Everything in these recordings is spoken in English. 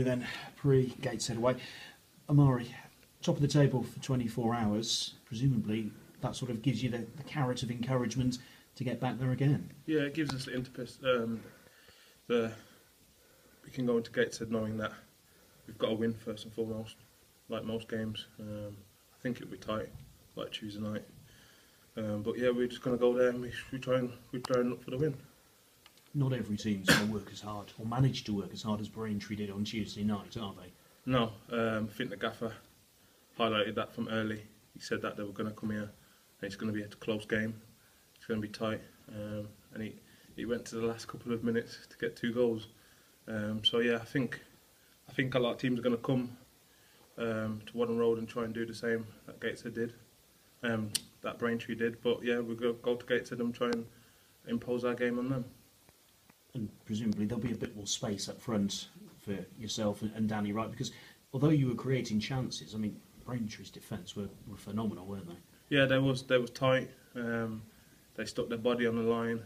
then, pre-Gateshead away. Amari, top of the table for 24 hours, presumably that sort of gives you the carrot of encouragement to get back there again. Yeah, it gives us the impetus. We can go into Gateshead knowing that we've got to win first and foremost, like most games. I think it'll be tight, like Tuesday night. But yeah, we're just going to go there and we try and look for the win. Not every team's going to work as hard, or manage to work as hard as Braintree did on Tuesday night, are they? No, I think the gaffer highlighted that from early. He said that they were going to come here and it's going to be a close game. It's going to be tight, and he went to the last couple of minutes to get 2 goals. So yeah, I think a lot of teams are going to come to Wadden Road and try and do the same that Gateshead did, that Braintree did. But yeah, we're going to go to Gateshead and try and impose our game on them. And presumably there'll be a bit more space up front for yourself and Danny, right? Because although you were creating chances, I mean, Braintree's defence were phenomenal, weren't they? Yeah, they was tight. They stuck their body on the line.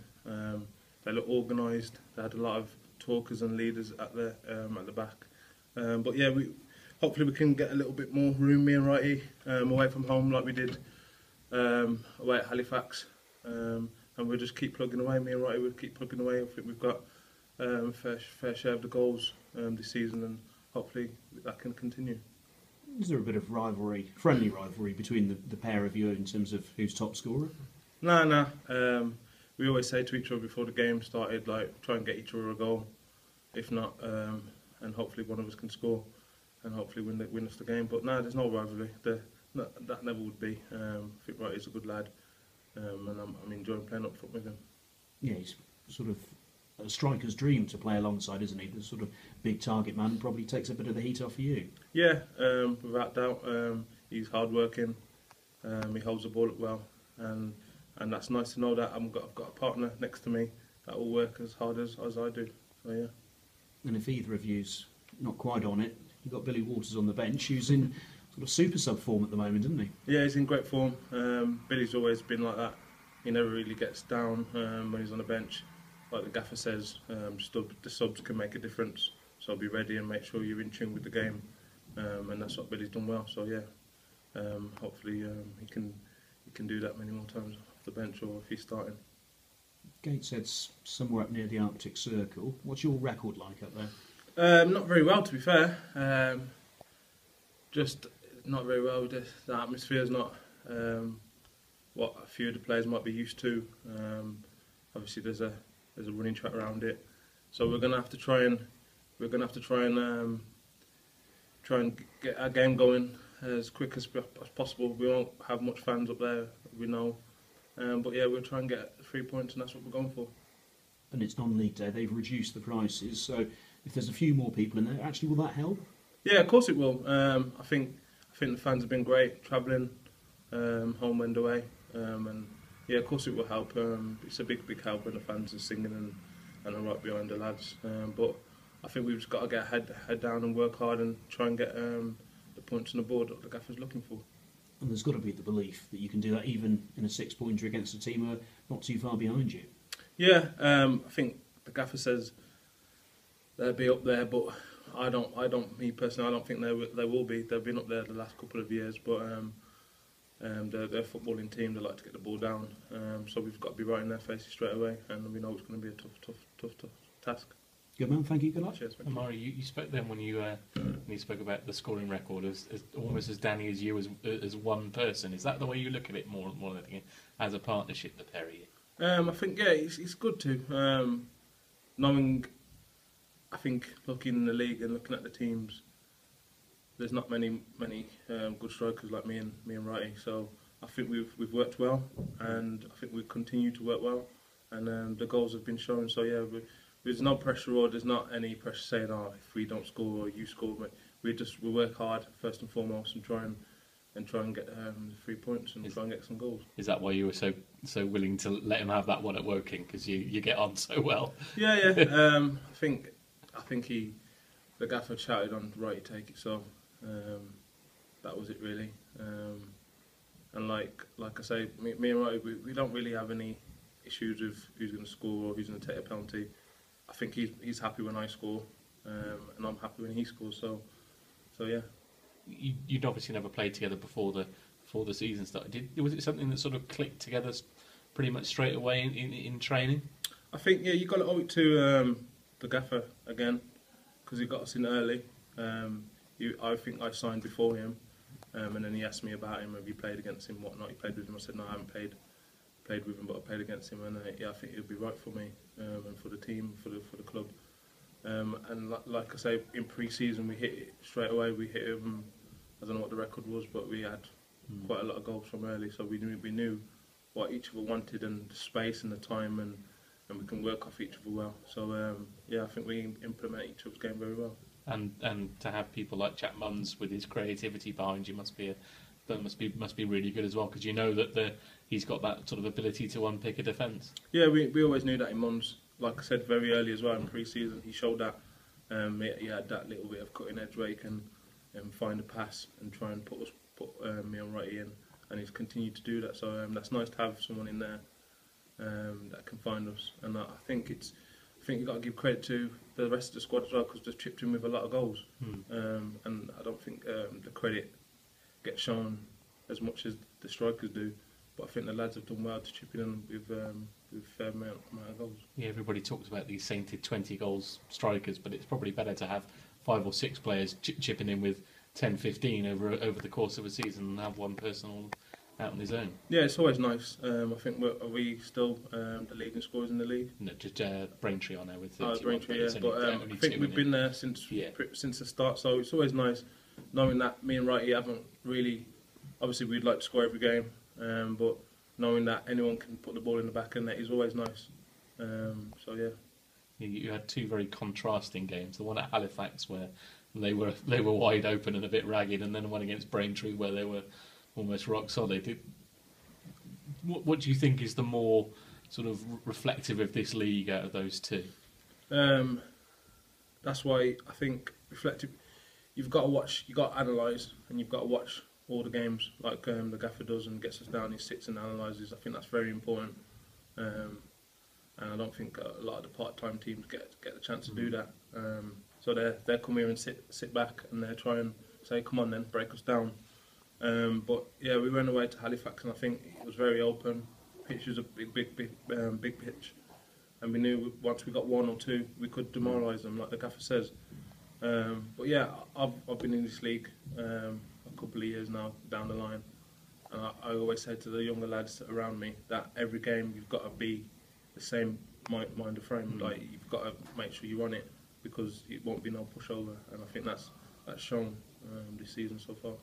They looked organised. They had a lot of talkers and leaders at the back. But yeah, hopefully we can get a little bit more room, me and Righty, away from home like we did away at Halifax. And we'll just keep plugging away. Me and Righty will keep plugging away. I think we've got fair share of the goals this season, and hopefully that can continue. Is there a bit of friendly rivalry between the pair of you in terms of who's top scorer? No. We always say to each other before the game started, like, try and get each other a goal. If not, and hopefully one of us can score and hopefully win us the game. But no, there's no rivalry. That never would be. I think Righty's a good lad. And I'm enjoying playing up front with him. Yeah, he's sort of a striker's dream to play alongside, isn't he? The sort of big target man probably takes a bit of the heat off of you. Yeah, without doubt. He's hard-working, he holds the ball up well, and that's nice to know that I've got a partner next to me that will work as hard as I do. So yeah. And if either of you's not quite on it, you've got Billy Waters on the bench, who's in sort of super sub form at the moment, isn't he? Yeah, he's in great form. Billy's always been like that. He never really gets down when he's on the bench. Like the gaffer says, the subs can make a difference. So be ready and make sure you're in tune with the game. And that's what Billy's done well. So yeah, hopefully he can do that many more times off the bench or if he's starting. Gateshead's somewhere up near the Arctic Circle. What's your record like up there? Not very well, to be fair. Just not very well. The atmosphere's not what a few of the players might be used to. Obviously, there's a running track around it, so we're gonna have to try and get our game going as quick as possible. We won't have much fans up there, we know, but yeah, we'll try and get 3 points, and that's what we're going for. And it's non-league day. They've reduced the prices, so if there's a few more people in there, actually, will that help? Yeah, of course it will. I think the fans have been great travelling, home and away, and yeah, of course it will help. It's a big help when the fans are singing and are right behind the lads. But I think we've just got to get head down and work hard and try and get the points on the board that the gaffer's looking for. And there's got to be the belief that you can do that even in a 6-pointer against a team who are not too far behind you. Yeah, I think the gaffer says they'll be up there, but me personally, I don't think they will be. They've been up there the last couple of years, but they're a footballing team. They like to get the ball down, so we've got to be right in their faces straight away, and we know it's going to be a tough task. Good man, thank you. Good luck. Cheers. Amari, you spoke then when you spoke about the scoring record as almost as Danny as you as one person. Is that the way you look at it more than anything, as a partnership, the pair of you? I think yeah, it's good to knowing. I think looking in the league and looking at the teams, there's not many good strikers like me and Righty. So I think we've worked well, and I think we continue to work well, and the goals have been shown. So yeah, there's no pressure or there's not any pressure saying, oh, if we don't score or you score. But we work hard first and foremost and try and get 3 points and try and get some goals. Is that why you were so willing to let him have that one at Woking, because you get on so well? Yeah. I think the gaffer shouted on Righty take it, so that was it really. And like I say, me and Righty, we don't really have any issues with who's going to score or who's going to take a penalty. I think he's happy when I score, and I'm happy when he scores. So yeah. You'd obviously never played together before the season started. Was it something that sort of clicked together pretty much straight away in training? I think, yeah, you got to owe it to the gaffer again, because he got us in early. I think I signed before him, and then he asked me about him, have you played against him, whatnot. He played with him. I said, no, I haven't played with him, but I played against him, and yeah, I think it would be right for me and for the team, for the club. And like I say, in pre-season we hit it straight away. We hit him. I don't know what the record was, but we had quite a lot of goals from early, so we knew what each other wanted and the space and the time, and we can work off each other well. So yeah, I think we implement each other's game very well. And to have people like Jack Munns with his creativity behind you must be really good as well, because you know that he's got that sort of ability to unpick a defence. Yeah, we always knew that in Munns. Like I said, very early as well in pre-season, he showed that. He had that little bit of cutting edge where he can find a pass and try and put me and Righty in, and he's continued to do that. So that's nice to have someone in there that can find us. And I think you've got to give credit to the rest of the squad as well, because they've chipped in with a lot of goals. And I don't think the credit gets shown as much as the strikers do. But I think the lads have done well to chip in with a fair amount of goals. Yeah, everybody talks about these sainted 20 goals strikers, but it's probably better to have 5 or 6 players chipping in with 10, 15 over the course of a season and have one person all out on his own. Yeah, it's always nice. I think are we still the leading scorers in the league? No, just Braintree on there with 31. Braintree, yeah. But I think we've been there since the start, so it's always nice knowing that me and Righty haven't really. Obviously, we'd like to score every game, but knowing that anyone can put the ball in the back of the net is always nice. So yeah. You had 2 very contrasting games. The one at Halifax where they were wide open and a bit ragged, and then the one against Braintree where they were almost rock solid. What do you think is the more sort of reflective of this league out of those 2? That's why I think reflective. You've got to watch, you've got to analyse, and you've got to watch all the games like the gaffer does and gets us down. He sits and analyses. I think that's very important, and I don't think a lot of the part-time teams get the chance to do that. So they come here and sit back and they try and say, "Come on, then break us down." But yeah, we went away to Halifax, and I think it was very open. Pitch was a big pitch, and we knew once we got 1 or 2, we could demoralise them, like the gaffer says. But yeah, I've been in this league a couple of years now down the line, and I always say to the younger lads around me that every game you've got to be the same mind of frame. Like you've got to make sure you run it, because it won't be no pushover, and I think that's shown this season so far.